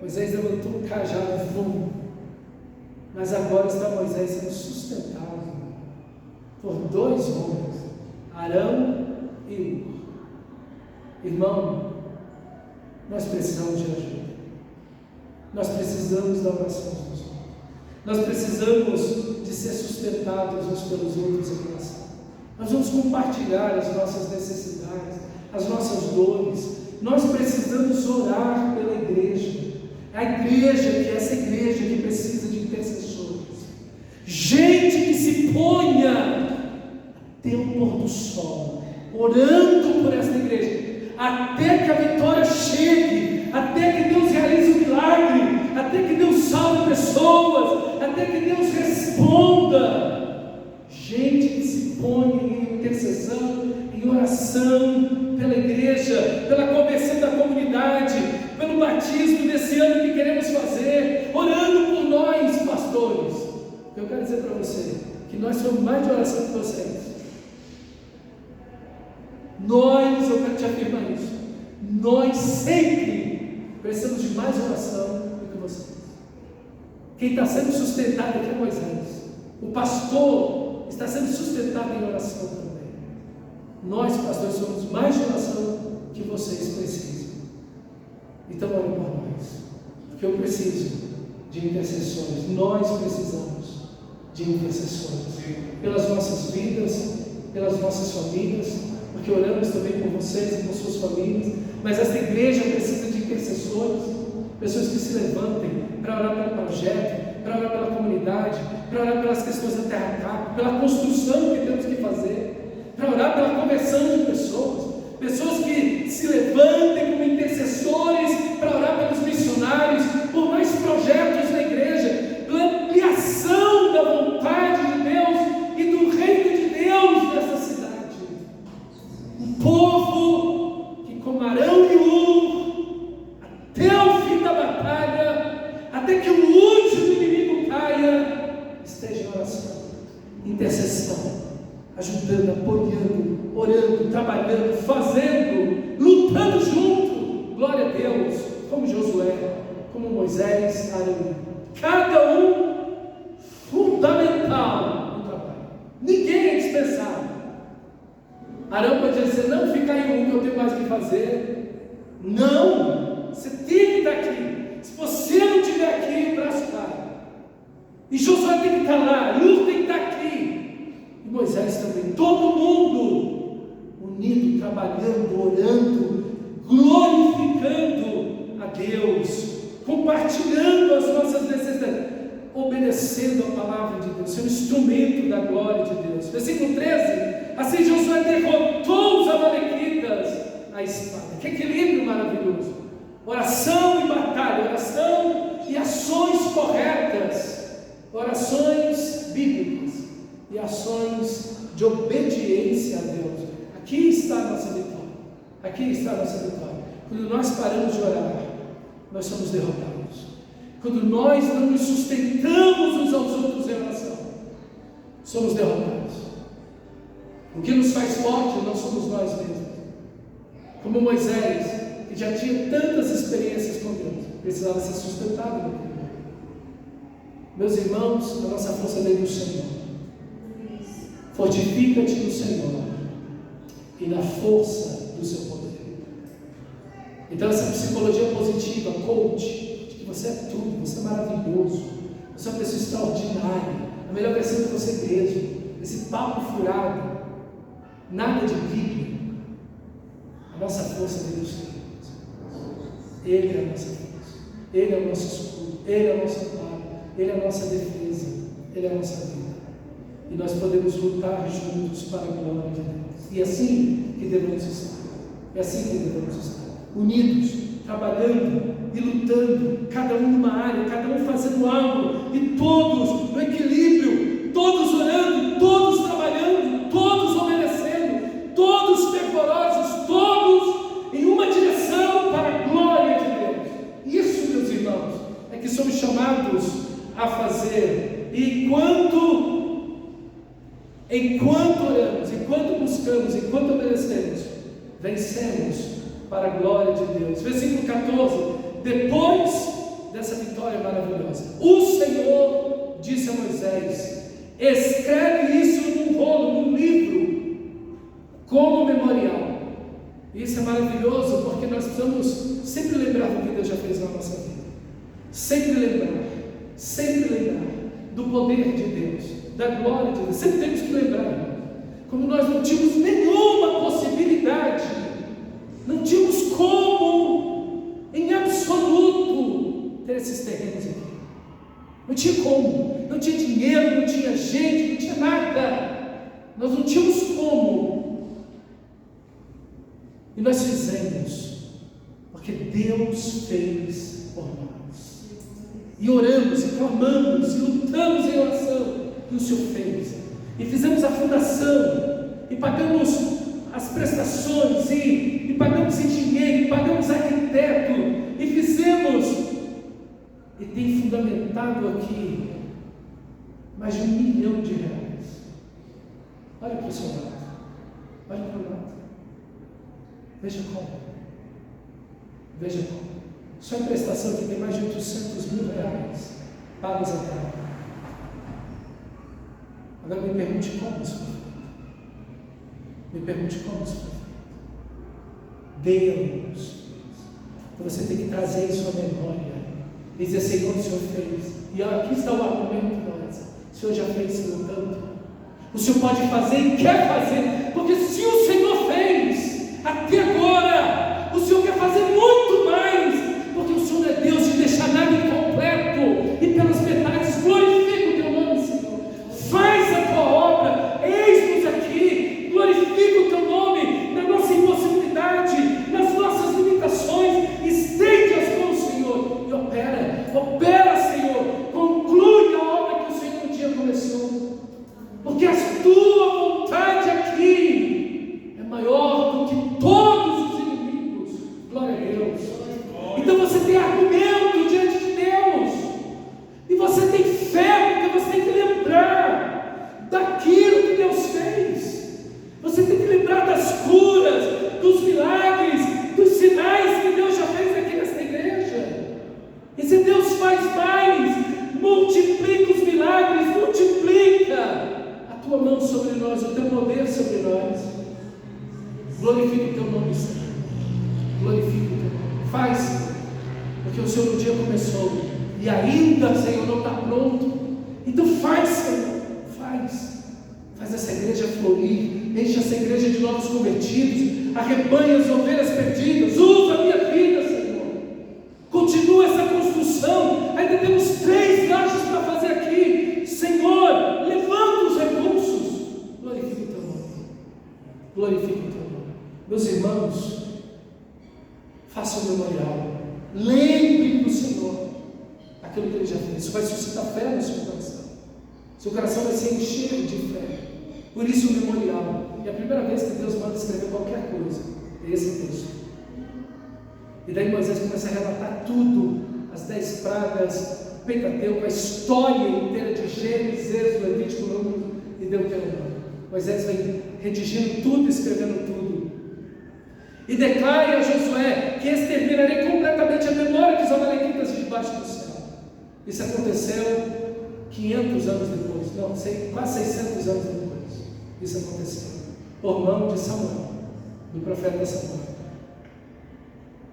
Moisés levantou um cajado de fogo, mas agora está Moisés sendo sustentado por 2 homens, Arão e Hur. Irmão, nós precisamos de ajuda. Nós precisamos da oração dos outros. Nós precisamos de ser sustentados uns pelos outros em oração. Nós vamos compartilhar as nossas necessidades, as nossas dores. Nós precisamos orar pela igreja. A igreja, que é essa igreja que precisa de intercessores. Gente que se ponha até o pôr do sol, orando por essa igreja, até que a vitória chegue, até que Deus realize o milagre, até que Deus salve pessoas, até que Deus responda. Gente que se põe em intercessão, em oração pela igreja, pela conversão da comunidade, pelo batismo desse ano que queremos fazer, orando por nós, pastores. Eu quero dizer para você que nós somos mais de oração que vocês. Eu quero te afirmar isso. Nós sempre precisamos de mais oração do que vocês. Quem está sendo sustentado aqui é Moisés. O pastor está sendo sustentado em oração também. Nós, pastores, somos mais de oração que vocês precisam. Então, olhem por nós, porque eu preciso de intercessores. Nós precisamos de intercessores pelas nossas vidas, pelas nossas famílias, porque oramos também por vocês e por suas famílias. Mas essa igreja precisa de intercessores, pessoas que se levantem para orar pelo projeto, para orar pela comunidade, para orar pelas questões da terra capa, pela construção que temos que fazer, para orar pela conversão de pessoas que se levantem como intercessores para orar pelos missionários, por mais projetos na igreja, pela ampliação da vontade de Deus e do reino de Deus nessa cidade. Um povo que, como Arão e Hur, até o fim da batalha, até que o último inimigo intercessão, ajudando, apoiando, orando, trabalhando, fazendo, lutando junto. Glória a Deus, como Josué, como Moisés, Arão, cada um fundamental no trabalho. Ninguém é dispensável. Arão podia dizer: não, fica aí que eu tenho mais o que fazer. Não, você tem que estar aqui. Se você não estiver aqui, o braço cai. E Josué tem que estar lá, Lula tem que estar aqui, e Moisés também. Todo mundo unido, trabalhando, orando, glorificando a Deus, compartilhando as nossas necessidades, obedecendo a palavra de Deus, sendo instrumento da glória de Deus. Versículo 13: assim Josué derrotou os amalequitas à espada. Que equilíbrio maravilhoso! Oração e batalha, oração e ações corretas, orações bíblicas e ações de obediência a Deus. Aqui está a nossa vitória. Aqui está a nossa vitória. Quando nós paramos de orar, nós somos derrotados. Quando nós não nos sustentamos uns aos outros em oração, somos derrotados. O que nos faz forte não somos nós mesmos. Como Moisés, que já tinha tantas experiências com Deus, precisava ser sustentado naquele momento. Meus irmãos, a nossa força vem do Senhor. Fortifica-te no Senhor e na força do seu poder. Então essa psicologia positiva, coach, de que você é tudo, você é maravilhoso, você é uma pessoa extraordinária, a melhor versão de você mesmo, esse papo furado, nada de Bíblia. A nossa força vem do Senhor. Ele é a nossa força, Ele é o nosso escudo, Ele é o nosso amparo, Ele é a nossa defesa, Ele é a nossa vida. E nós podemos lutar juntos para a glória de Deus. E é assim que devemos estar. É assim que devemos estar. Unidos, trabalhando e lutando, cada um numa área, cada um fazendo algo, e todos no equilíbrio, todos orando, todos trabalhando, todos obedecendo, todos fervorosos, todos em uma direção para a glória de Deus. Isso, meus irmãos, é que somos chamados a fazer. E enquanto oramos, enquanto buscamos, enquanto obedecemos, vencemos para a glória de Deus. Versículo 14: depois dessa vitória maravilhosa, o Senhor disse a Moisés: escreve isso num rolo, num livro, como memorial. Isso é maravilhoso, porque nós precisamos sempre lembrar do que Deus já fez na nossa vida. Sempre lembrar do poder de Deus, da glória de Deus. Sempre temos que lembrar. Como nós não tínhamos nenhuma possibilidade, não tínhamos como, em absoluto, ter esses terrenos aqui. Não tinha como, não tinha dinheiro, não tinha gente, não tinha nada. Nós não tínhamos como. E nós fizemos, porque Deus fez por nós. E oramos, e clamamos, e lutamos em oração, e o Senhor fez. E fizemos a fundação, e pagamos as prestações, e pagamos em dinheiro, e pagamos arquiteto, e fizemos, e tem fundamentado aqui mais de R$1 milhão. Olha para o seu lado, olha para o lado, veja como, só em prestação aqui tem mais de R$800 mil pagos até agora. Agora me pergunte como isso foi feito. Deus. Então você tem que trazer em sua memória e dizer: Senhor, o Senhor fez. E aqui está o argumento nosso. O Senhor já fez, Senhor, tanto. O Senhor pode fazer e quer fazer, porque se o Senhor fez até agora, o Senhor quer fazer muito mais, porque o Senhor é Deus de deixar nada incompleto, e pelas metades glorifica o teu nome, Senhor. Faz a tua obra, eis-nos aqui, glorifica o teu nome na nossa impossibilidade, nas nossas limitações. Estende as mãos, Senhor, e opera, Senhor, conclui a obra que o Senhor um dia começou, porque a tua vontade aqui é maior do que toda Glorifica o teu nome, Senhor. Glorifica o teu nome. Faz, Senhor, porque o Senhor um dia começou e ainda, Senhor, não está pronto. Então faz, Senhor, faz essa igreja florir, enche essa igreja de novos convertidos, arrebanha as ovelhas perdidas, usa a minha vida, Senhor. Continua essa construção. Ainda temos 3 lajes para fazer aqui, Senhor. Levanta os recursos. Glorifica o teu nome. Glorifica o teu nome. Meus irmãos, faça um memorial. Lembre do Senhor aquilo que Ele já fez. Isso vai suscitar fé no seu coração. Seu coração vai se encher de fé. Por isso o memorial. E a primeira vez que Deus manda escrever qualquer coisa é esse texto. E daí Moisés começa a relatar tudo, as 10 pragas, o Pentateuco, a história inteira de Gênesis, Êxodo, Levítico, Número e Deuteronômio. Moisés vem redigindo tudo, escrevendo tudo. E declara a Josué que exterminarei completamente a memória dos amalequitas de debaixo do céu. Isso aconteceu 500 anos depois, não, quase 600 anos depois. Isso aconteceu por mão de Samuel, do profeta Samuel.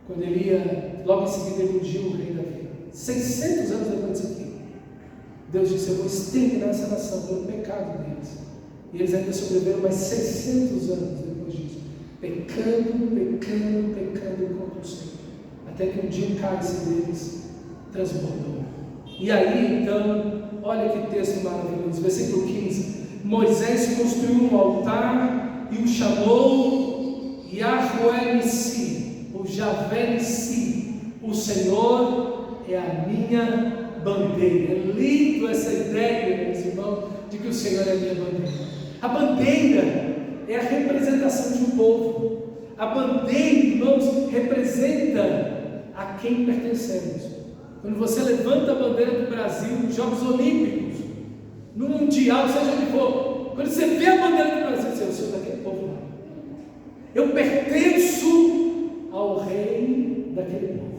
Quando ele ia, logo em seguida ele ungiu o rei Davi. 600 anos depois disso aqui, Deus disse: eu vou exterminar essa nação pelo pecado deles. E eles ainda sobreviveram mais 600 anos depois disso, pecando contra o Senhor, até que um dia o cálice deles transbordou. E aí então, olha que texto maravilhoso, versículo 15: Moisés construiu um altar e o chamou Yahweh Nissi, ou Javé Nissi. O Senhor é a minha bandeira. É lindo essa ideia, meus irmãos, de que o Senhor é a minha bandeira. A bandeira é a representação de um povo. A bandeira, irmãos, representa a quem pertencemos. Quando você levanta a bandeira do Brasil nos Jogos Olímpicos, no Mundial, seja onde for, quando você vê a bandeira do Brasil, você: eu sou daquele povo lá. Eu pertenço ao rei daquele povo.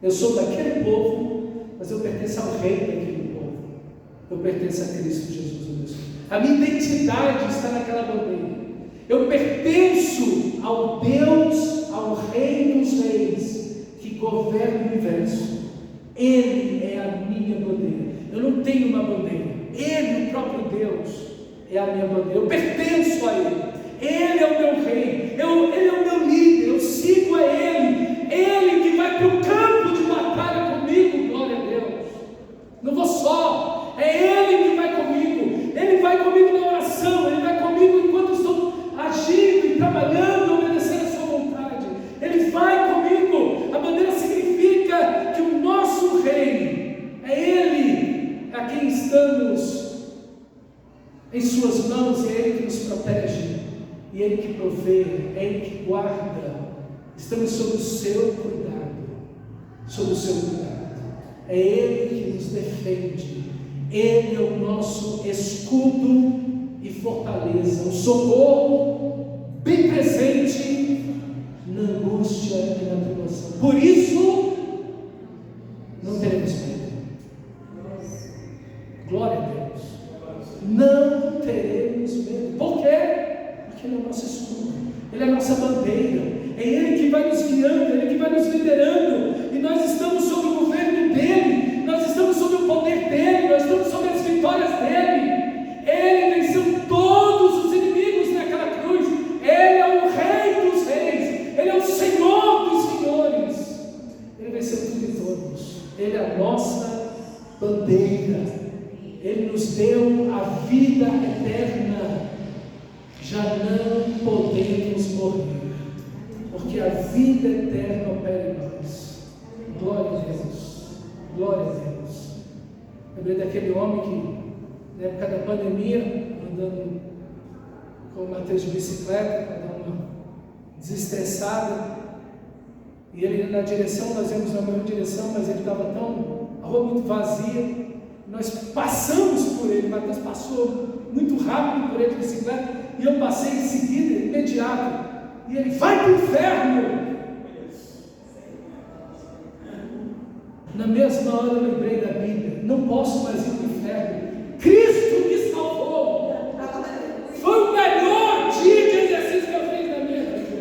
Eu sou daquele povo, mas eu pertenço ao rei daquele povo. Eu pertenço a Cristo Jesus, meu Senhor. A minha identidade está naquela bandeira. Eu pertenço ao Deus, ao Rei dos Reis, que governa o universo. Ele é a minha bandeira. Eu não tenho uma bandeira. Ele, o próprio Deus, é a minha bandeira. Eu pertenço a Ele. Ele é o meu rei. Ele é o meu líder. Eu sigo a Ele. Ele que vai para o campo de batalha comigo. Glória a Deus. Não vou só. É Ele que vai comigo. Ele vai comigo na oração. Ele vai comigo enquanto estou agindo e trabalhando, obedecendo a sua vontade. Ele vai comigo. A bandeira significa que o nosso rei é Ele a quem estamos em suas mãos, e é Ele que nos protege, e Ele que provê, é Ele que guarda. Estamos sob o seu cuidado, sob o seu cuidado. É Ele que nos defende. Ele é o nosso escudo e fortaleza, um socorro bem presente na angústia e na tribulação. Por isso, não teremos medo. Glória a Deus. Não teremos medo. Por quê? Porque Ele é o nosso escudo, Ele é a nossa bandeira. É Ele que vai nos guiando, é Ele que vai nos liderando. E nós estamos sob o governo dEle, nós estamos sob o poder dEle, nós estamos sob as vitórias dEle. Ele venceu todos os inimigos naquela cruz. Ele é o Rei dos Reis, Ele é o Senhor dos Senhores. Ele venceu tudo e todos. Ele é a nossa bandeira. Ele nos deu a vida eterna. Já não podemos morrer, porque a vida eterna opera em nós. Glória a Deus. Glória a Deus. Lembrei daquele homem que, na época da pandemia, andando com o Mateus de bicicleta, para dar uma desestressada, e ele na direção, nós íamos na mesma direção, mas ele estava tão, a rua muito vazia, nós passamos por ele. Mateus passou muito rápido por ele de bicicleta, e eu passei em seguida, imediato, e ele: vai para o inferno. Na mesma hora eu lembrei da Bíblia: não posso mais ir para o inferno, Cristo me salvou. Foi o melhor dia de exercício que eu fiz na minha vida.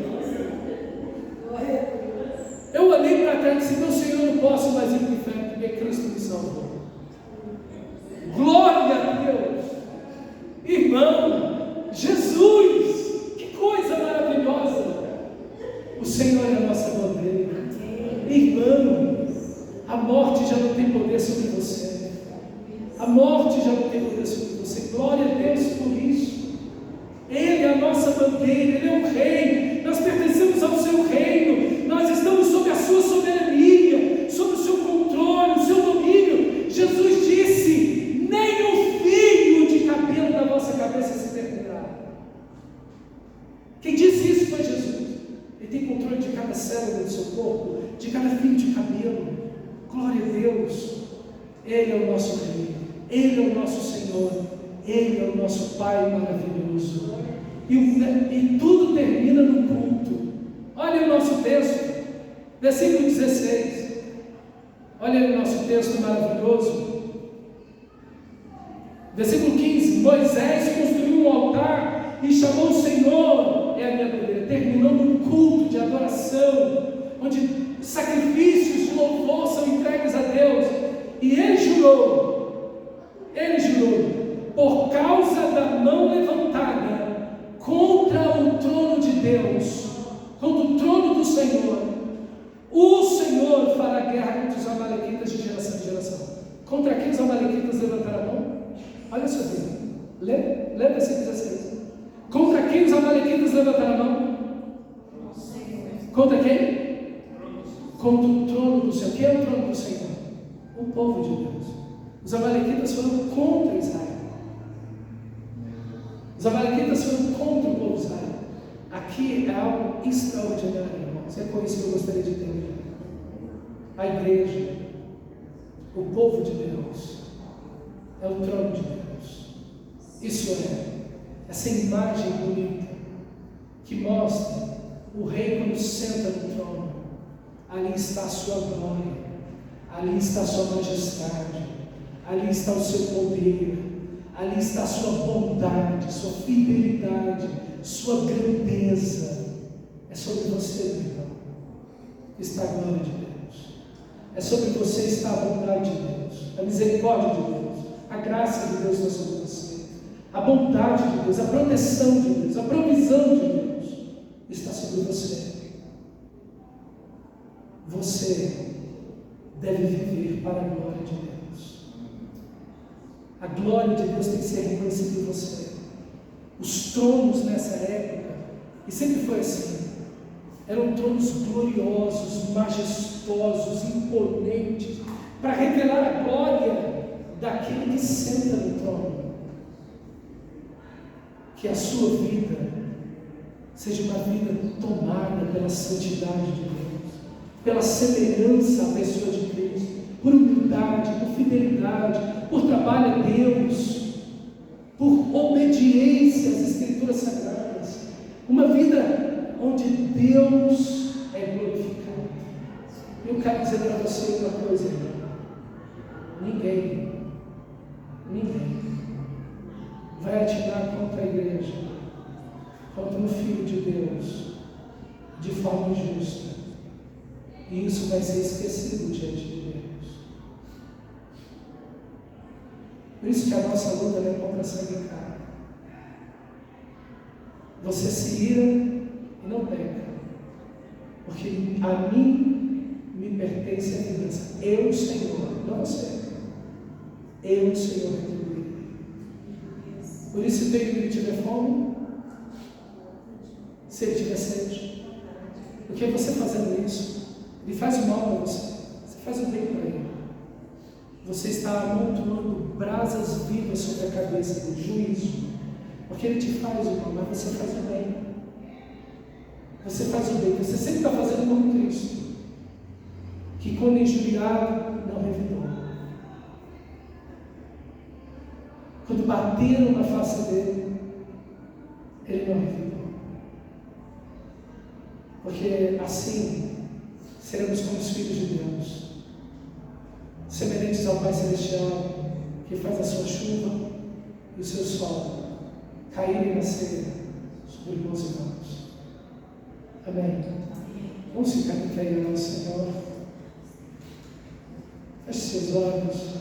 A morte já não tem poder sobre você. Glória a Deus por isso. Ele é a nossa bandeira, Ele é o Rei. Nós pertencemos ao seu reino. Nós estamos sob a sua soberania, sob o seu controle, o seu domínio. Jesus disse: nem o fio de cabelo da vossa cabeça se perderá. Quem disse isso foi Jesus. Ele tem controle de cada célula do seu corpo, de cada fio de cabelo. Glória a Deus. Ele é o nosso Rei, Ele é o nosso Senhor, Ele é o nosso Pai maravilhoso. E tudo termina no culto. Olha o nosso texto, versículo 16. Olha o nosso texto maravilhoso. Versículo 15: Moisés construiu um altar e chamou o Senhor, é a minha bandeira, terminando um culto de adoração, onde sacrifícios de louvor são entregues a Deus. E ele jurou, por causa da mão levantada contra o trono de Deus, contra o trono do Senhor, o Senhor fará guerra contra os amalequitas de geração em geração. Contra quem os amalequitas levantaram a mão? Olha só aqui, lê versículo 16. Contra quem os amalequitas levantaram a mão? Contra quem? Contra o trono do Senhor. Quem é o trono do Senhor? O povo de Deus. Os amalequitas foram contra Israel. Os amalequitas foram contra o povo de Israel. Aqui é algo extraordinário, irmãos. É com isso que eu gostaria de terminar. A igreja, o povo de Deus, é o trono de Deus. Isso é, essa imagem bonita que mostra o rei quando senta no trono. Ali está a sua glória, ali está a sua majestade, ali está o seu poder, ali está a sua bondade, sua fidelidade, sua grandeza. É sobre você, meu irmão, que está a glória de Deus. É sobre você está a bondade de Deus, a misericórdia de Deus, a graça de Deus está sobre você, a bondade de Deus, a proteção de Deus, a provisão de Deus está sobre você. Você deve viver para a glória de Deus. A glória de Deus tem que ser reconhecida em você. Os tronos nessa época, e sempre foi assim, eram tronos gloriosos, majestosos, imponentes, para revelar a glória daquele que senta no trono. Que a sua vida seja uma vida tomada pela santidade de Deus, pela semelhança à pessoa de Cristo, por humildade, por fidelidade, por trabalho a Deus, por obediência às Escrituras Sagradas. Uma vida onde Deus é glorificado. Eu quero dizer para você uma coisa, irmão. Ninguém vai atirar contra a igreja, contra um filho de Deus, de forma injusta. E isso vai ser esquecido diante de Deus. Por isso que a nossa luta não é contra sangue e carne. Você se ira e não peca, porque a mim me pertence a vingança. Eu, Senhor, não você. Eu, Senhor, retribuirei. Por isso, se ele tiver fome, se ele tiver sede, porque você fazendo isso, ele faz o mal para você, você faz o bem para ele. Você está amontoando brasas vivas sobre a cabeça do juízo, porque ele te faz o mal, mas você faz o bem. Você faz o bem, você sempre está fazendo como Cristo, que quando injuriado, não revidou. Quando bateram na face dele, ele não revidou. Porque assim seremos como os filhos de Deus, semelhantes ao Pai Celestial, que faz a sua chuva e o seu sol caírem e nascerem sobre bons e maus. Amém. Vamos ficar de pé ao Senhor. Feche seus olhos.